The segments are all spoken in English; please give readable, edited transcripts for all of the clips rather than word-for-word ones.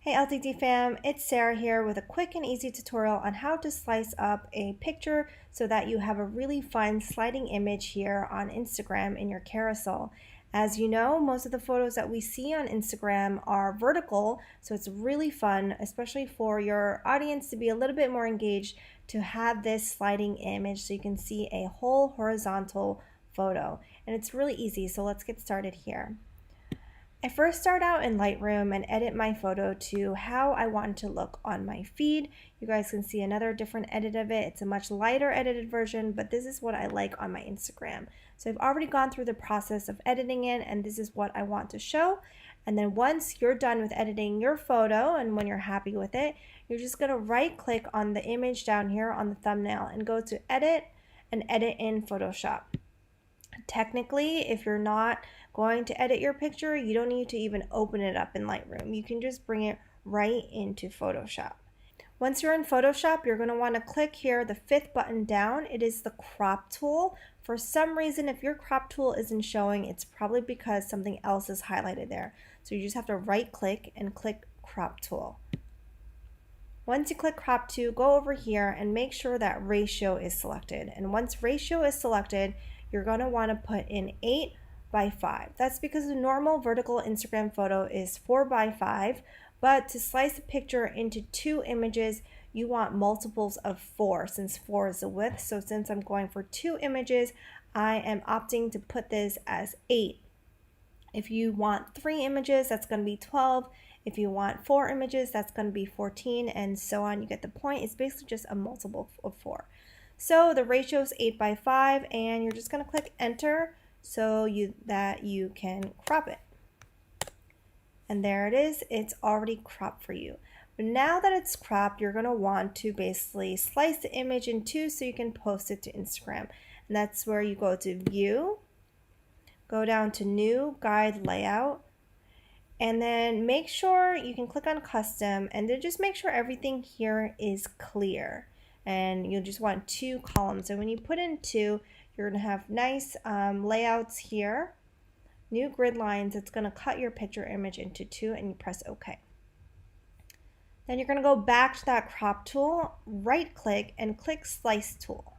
Hey LTT fam, it's Sarah here with a quick and easy tutorial on how to slice up a picture so that you have a really fun sliding image here on Instagram in your carousel. As you know, most of the photos that we see on Instagram are vertical, so it's really fun, especially for your audience to be a little bit more engaged, to have this sliding image so you can see a whole horizontal photo. And it's really easy, so let's get started here. I first start out in Lightroom and edit my photo to how I want it to look on my feed. You guys can see another different edit of it. It's a much lighter edited version, but this is what I like on my Instagram. So I've already gone through the process of editing it, and this is what I want to show. And then once you're done with editing your photo and when you're happy with it, you're just going to right click on the image down here on the thumbnail and go to edit and edit in Photoshop. Technically, if you're not going to edit your picture, you don't need to even open it up in Lightroom. You can just bring it right into Photoshop. Once you're in Photoshop, you're going to want to click here, the fifth button down. It is the crop tool. For some reason, if your crop tool isn't showing, it's probably because something else is highlighted there. So you just have to right click and click crop tool. Once you click crop to, go over here and make sure that ratio is selected. And once ratio is selected, you're going to want to put in 8:5. That's because the normal vertical Instagram photo is 4:5, but to slice a picture into 2 images, you want multiples of 4 since 4 is the width. So since I'm going for 2 images, I am opting to put this as 8. If you want 3 images, that's going to be 12. If you want 4 images, that's going to be 14, and so on. You get the point. It's basically just a multiple of 4. So the ratio is 8:5, and you're just going to click enter so that you can crop it. And there it is. It's already cropped for you. But now that it's cropped, you're going to want to basically slice the image in 2 so you can post it to Instagram. And that's where you go to view, go down to new guide layout, and then make sure you can click on custom, and then just make sure everything here is clear. And you'll just want 2 columns. And when you put in 2, you're going to have nice layouts here, new grid lines. It's going to cut your picture image into 2, and you press OK. Then you're going to go back to that crop tool, right click, and click slice tool.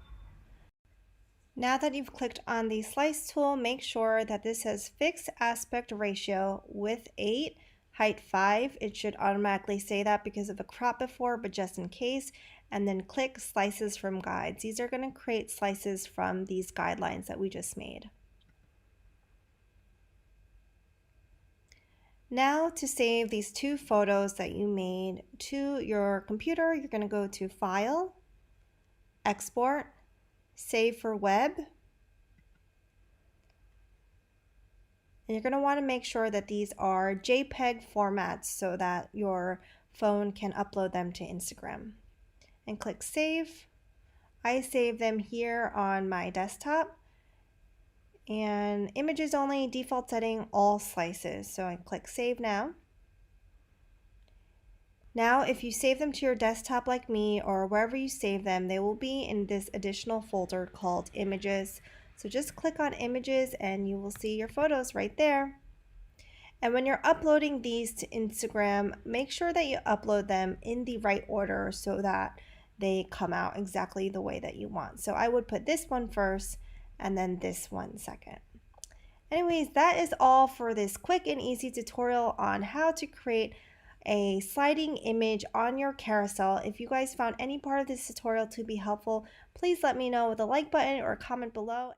Now that you've clicked on the slice tool, make sure that this says fixed aspect ratio with 8, height 5. It should automatically say that because of a crop before, but just in case. And then click slices from guides. These are going to create slices from these guidelines that we just made. Now to save these 2 photos that you made to your computer, you're going to go to File, Export, Save for Web. And you're going to want to make sure that these are JPEG formats so that your phone can upload them to Instagram. And click Save. I save them here on my desktop. And images only, default setting, all slices. So I click Save now. Now if you save them to your desktop like me or wherever you save them, they will be in this additional folder called Images. So just click on Images and you will see your photos right there. And when you're uploading these to Instagram, make sure that you upload them in the right order so that they come out exactly the way that you want. So I would put this one first and then this one second. Anyways, that is all for this quick and easy tutorial on how to create a sliding image on your carousel. If you guys found any part of this tutorial to be helpful, please let me know with a like button or a comment below.